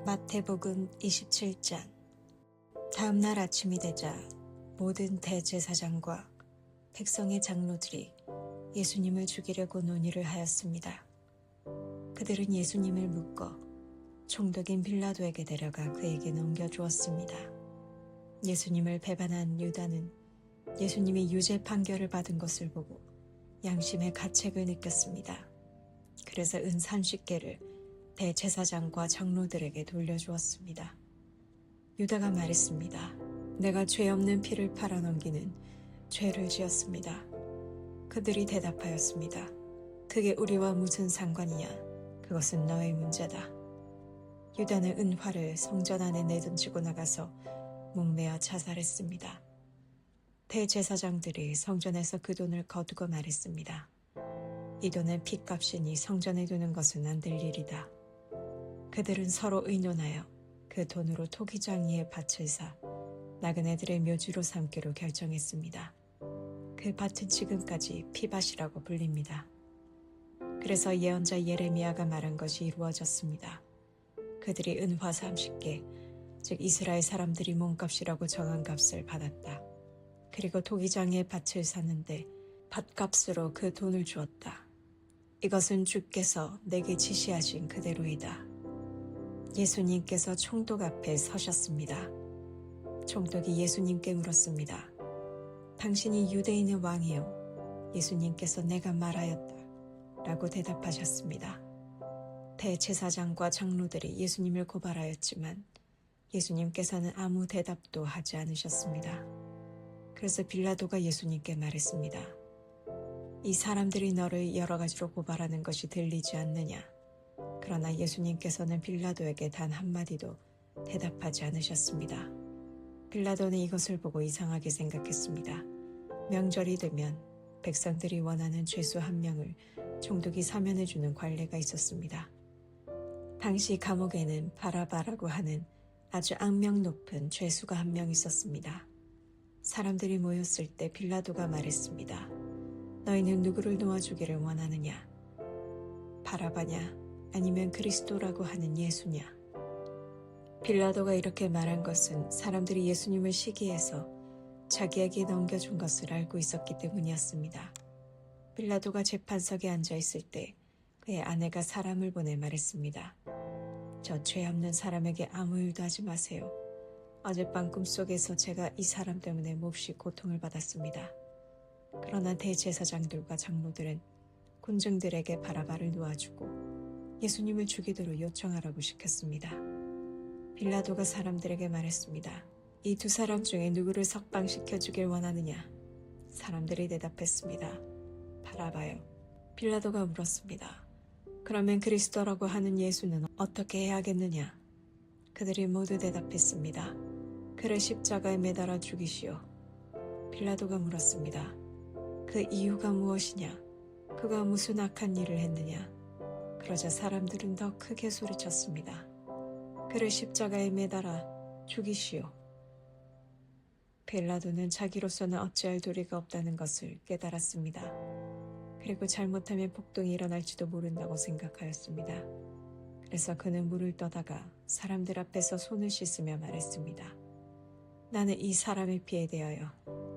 마태복음 27장. 다음 날 아침이 되자 모든 대제사장과 백성의 장로들이 예수님을 죽이려고 논의를 하였습니다. 그들은 예수님을 묶어 총독인 빌라도에게 데려가 그에게 넘겨주었습니다. 예수님을 배반한 유다는 예수님이 유죄 판결을 받은 것을 보고 양심의 가책을 느꼈습니다. 그래서 은 30개를 대제사장과 장로들에게 돌려주었습니다. 유다가 말했습니다. 내가 죄 없는 피를 팔아넘기는 죄를 지었습니다. 그들이 대답하였습니다. 그게 우리와 무슨 상관이냐? 그것은 너의 문제다. 유다는 은화를 성전 안에 내던지고 나가서 목매어 자살했습니다. 대제사장들이 성전에서 그 돈을 거두고 말했습니다. 이 돈은 핏값이니 성전에 두는 것은 안 될 일이다. 그들은 서로 의논하여 그 돈으로 토기장이의 밭을 사 나그네들의 묘지로 삼기로 결정했습니다. 그 밭은 지금까지 피밭이라고 불립니다. 그래서 예언자 예레미야가 말한 것이 이루어졌습니다. 그들이 은화 30개, 즉 이스라엘 사람들이 몸값이라고 정한 값을 받았다. 그리고 토기장의 밭을 샀는데 밭값으로 그 돈을 주었다. 이것은 주께서 내게 지시하신 그대로이다. 예수님께서 총독 앞에 서셨습니다. 총독이 예수님께 물었습니다. 당신이 유대인의 왕이요? 예수님께서 내가 말하였다. 라고 대답하셨습니다. 대제사장과 장로들이 예수님을 고발하였지만 예수님께서는 아무 대답도 하지 않으셨습니다. 그래서 빌라도가 예수님께 말했습니다. 이 사람들이 너를 여러 가지로 고발하는 것이 들리지 않느냐? 그러나 예수님께서는 빌라도에게 단 한마디도 대답하지 않으셨습니다. 빌라도는 이것을 보고 이상하게 생각했습니다. 명절이 되면 백성들이 원하는 죄수 한 명을 총독이 사면해주는 관례가 있었습니다. 당시 감옥에는 바라바라고 하는 아주 악명 높은 죄수가 한 명 있었습니다. 사람들이 모였을 때 빌라도가 말했습니다. 너희는 누구를 놓아주기를 원하느냐? 바라바냐? 아니면 그리스도라고 하는 예수냐? 빌라도가 이렇게 말한 것은 사람들이 예수님을 시기해서 자기에게 넘겨준 것을 알고 있었기 때문이었습니다. 빌라도가 재판석에 앉아있을 때 그의 아내가 사람을 보내 말했습니다. 저 죄 없는 사람에게 아무 일도 하지 마세요. 어젯밤 꿈속에서 제가 이 사람 때문에 몹시 고통을 받았습니다. 그러나 대제사장들과 장로들은 군중들에게 바라바를 놓아주고 예수님을 죽이도록 요청하라고 시켰습니다. 빌라도가 사람들에게 말했습니다. 이 두 사람 중에 누구를 석방시켜 주길 원하느냐? 사람들이 대답했습니다. 바라바요. 빌라도가 물었습니다. 그러면 그리스도라고 하는 예수는 어떻게 해야겠느냐? 그들이 모두 대답했습니다. 그를 십자가에 매달아 죽이시오. 빌라도가 물었습니다. 그 이유가 무엇이냐? 그가 무슨 악한 일을 했느냐? 그러자 사람들은 더 크게 소리쳤습니다. 그를 십자가에 매달아 죽이시오. 빌라도는 자기로서는 어찌할 도리가 없다는 것을 깨달았습니다. 그리고 잘못하면 폭동이 일어날지도 모른다고 생각하였습니다. 그래서 그는 물을 떠다가 사람들 앞에서 손을 씻으며 말했습니다. 나는 이 사람의 피에 대하여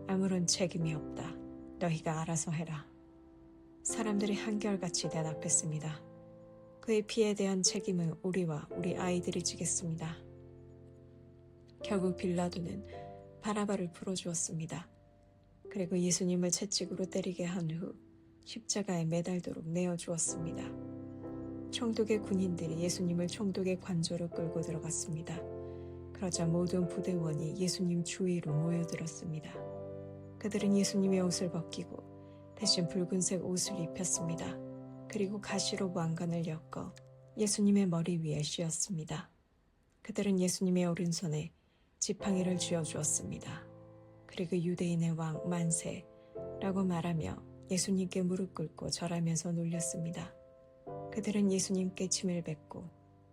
아무런 책임이 없다. 너희가 알아서 해라. 사람들이 한결같이 대답했습니다. 그의 피에 대한 책임은 우리와 우리 아이들이 지겠습니다. 결국 빌라도는 바라바를 풀어주었습니다. 그리고 예수님을 채찍으로 때리게 한 후 십자가에 매달도록 내어주었습니다. 총독의 군인들이 예수님을 총독의 관저로 끌고 들어갔습니다. 그러자 모든 부대원이 예수님 주위로 모여들었습니다. 그들은 예수님의 옷을 벗기고 대신 붉은색 옷을 입혔습니다. 그리고 가시로 왕관을 엮어 예수님의 머리 위에 씌웠습니다. 그들은 예수님의 오른손에 지팡이를 쥐어주었습니다. 그리고 유대인의 왕 만세라고 말하며 예수님께 무릎 꿇고 절하면서 놀렸습니다. 그들은 예수님께 침을 뱉고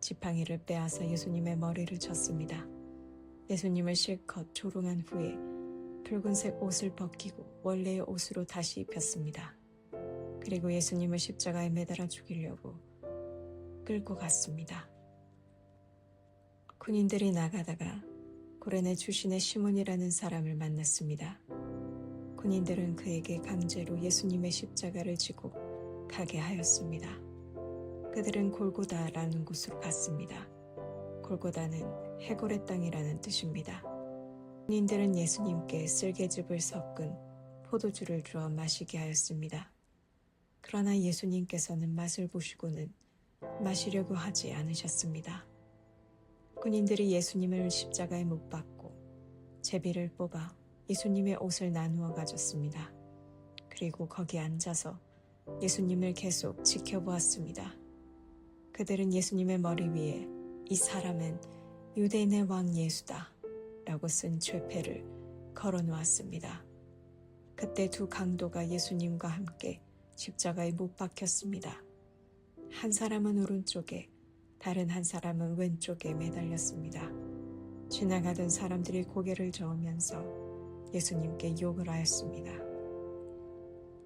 지팡이를 빼앗아 예수님의 머리를 쳤습니다. 예수님을 실컷 조롱한 후에 붉은색 옷을 벗기고 원래의 옷으로 다시 입혔습니다. 그리고 예수님을 십자가에 매달아 죽이려고 끌고 갔습니다. 군인들이 나가다가 고레네 출신의 시몬이라는 사람을 만났습니다. 군인들은 그에게 강제로 예수님의 십자가를 지고 가게 하였습니다. 그들은 골고다라는 곳으로 갔습니다. 골고다는 해골의 땅이라는 뜻입니다. 군인들은 예수님께 쓸개즙을 섞은 포도주를 주어 마시게 하였습니다. 그러나 예수님께서는 맛을 보시고는 마시려고 하지 않으셨습니다. 군인들이 예수님을 십자가에 못 박고 제비를 뽑아 예수님의 옷을 나누어 가졌습니다. 그리고 거기 앉아서 예수님을 계속 지켜보았습니다. 그들은 예수님의 머리 위에 이 사람은 유대인의 왕 예수다 라고 쓴 죄패를 걸어 놓았습니다. 그때 두 강도가 예수님과 함께 십자가에 못 박혔습니다. 한 사람은 오른쪽에 다른 한 사람은 왼쪽에 매달렸습니다. 지나가던 사람들이 고개를 저으면서 예수님께 욕을 하였습니다.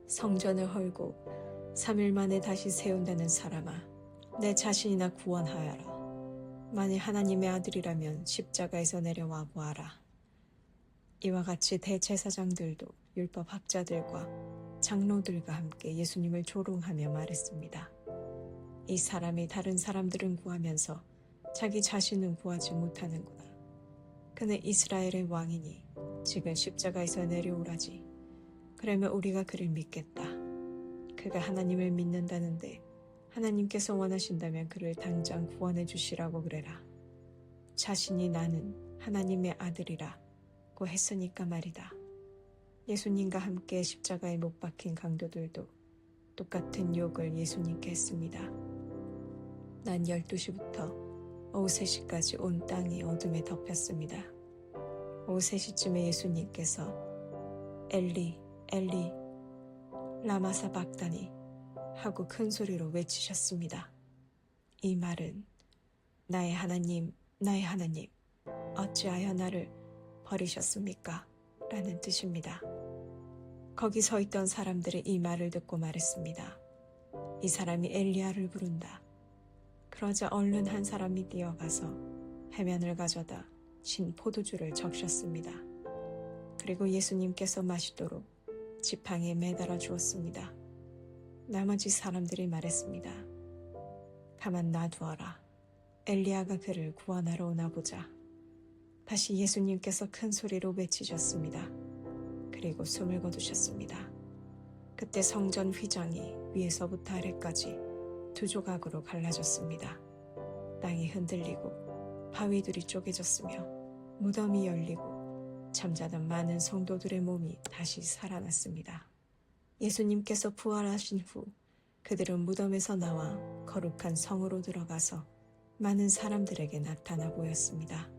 성전을 헐고 3일 만에 다시 세운다는 사람아, 내 자신이나 구원하여라. 만일 하나님의 아들이라면 십자가에서 내려와 보아라. 이와 같이 대제사장들도 율법학자들과 장로들과 함께 예수님을 조롱하며 말했습니다. 이 사람이 다른 사람들은 구하면서 자기 자신은 구하지 못하는구나. 그는 이스라엘의 왕이니 지금 십자가에서 내려오라지. 그러면 우리가 그를 믿겠다. 그가 하나님을 믿는다는데 하나님께서 원하신다면 그를 당장 구원해 주시라고 그래라. 자신이 나는 하나님의 아들이라고 했으니까 말이다. 예수님과 함께 십자가에 못 박힌 강도들도 똑같은 욕을 예수님께 했습니다. 난 12시부터 오후 3시까지 온 땅이 어둠에 덮였습니다. 오후 3시쯤에 예수님께서 엘리, 엘리, 라마 사박다니 하고 큰 소리로 외치셨습니다. 이 말은 나의 하나님, 나의 하나님, 어찌하여 나를 버리셨습니까? 라는 뜻입니다. 거기 서 있던 사람들이 이 말을 듣고 말했습니다. 이 사람이 엘리야를 부른다. 그러자 얼른 한 사람이 뛰어가서 해면을 가져다 신 포도주를 적셨습니다. 그리고 예수님께서 마시도록 지팡이에 매달아 주었습니다. 나머지 사람들이 말했습니다. 가만 놔두어라. 엘리야가 그를 구원하러 오나 보자. 다시 예수님께서 큰 소리로 외치셨습니다. 그리고 숨을 거두셨습니다. 그때 성전 휘장이 위에서부터 아래까지 두 조각으로 갈라졌습니다. 땅이 흔들리고 바위들이 쪼개졌으며 무덤이 열리고 잠자던 많은 성도들의 몸이 다시 살아났습니다. 예수님께서 부활하신 후 그들은 무덤에서 나와 거룩한 성으로 들어가서 많은 사람들에게 나타나 보였습니다.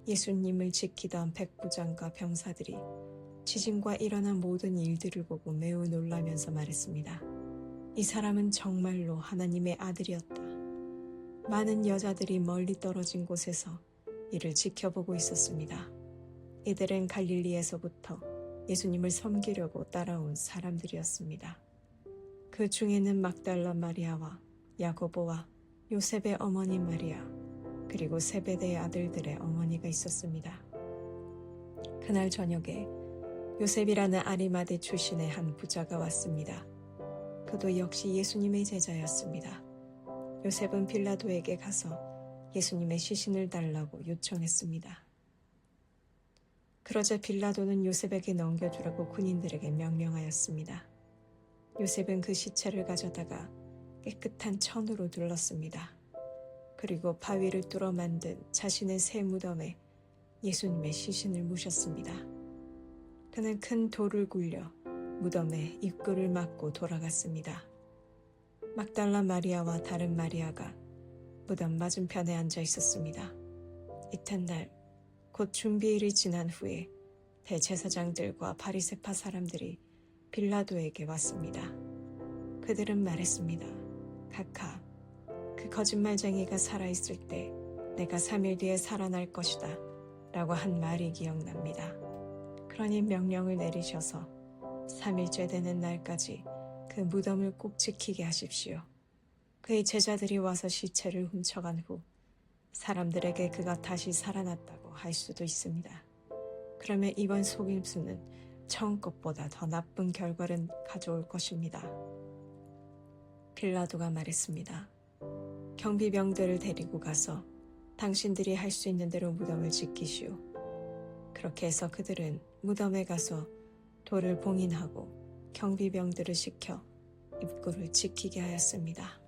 예수님을 지키던 백부장과 병사들이 지진과 일어난 모든 일들을 보고 매우 놀라면서 말했습니다. 이 사람은 정말로 하나님의 아들이었다. 많은 여자들이 멀리 떨어진 곳에서 이를 지켜보고 있었습니다. 이들은 갈릴리에서부터 예수님을 섬기려고 따라온 사람들이었습니다. 그 중에는 막달라 마리아와 야고보와 요셉의 어머니 마리아, 그리고 세베대의 아들들의 어머니가 있었습니다. 그날 저녁에 요셉이라는 아리마대 출신의 한 부자가 왔습니다. 그도 역시 예수님의 제자였습니다. 요셉은 빌라도에게 가서 예수님의 시신을 달라고 요청했습니다. 그러자 빌라도는 요셉에게 넘겨주라고 군인들에게 명령하였습니다. 요셉은 그 시체를 가져다가 깨끗한 천으로 둘렀습니다. 그리고 바위를 뚫어 만든 자신의 새 무덤에 예수님의 시신을 묻혔습니다. 그는 큰 돌을 굴려 무덤의 입구를 막고 돌아갔습니다. 막달라 마리아와 다른 마리아가 무덤 맞은편에 앉아 있었습니다. 이튿날 곧 준비일이 지난 후에 대제사장들과 바리새파 사람들이 빌라도에게 왔습니다. 그들은 말했습니다. 각하, 그 거짓말쟁이가 살아있을 때 내가 3일 뒤에 살아날 것이다 라고 한 말이 기억납니다. 그러니 명령을 내리셔서 3일째 되는 날까지 그 무덤을 꼭 지키게 하십시오. 그의 제자들이 와서 시체를 훔쳐간 후 사람들에게 그가 다시 살아났다고 할 수도 있습니다. 그러면 이번 속임수는 처음 것보다 더 나쁜 결과를 가져올 것입니다. 빌라도가 말했습니다. 경비병들을 데리고 가서 당신들이 할 수 있는 대로 무덤을 지키시오. 그렇게 해서 그들은 무덤에 가서 돌을 봉인하고 경비병들을 시켜 입구를 지키게 하였습니다.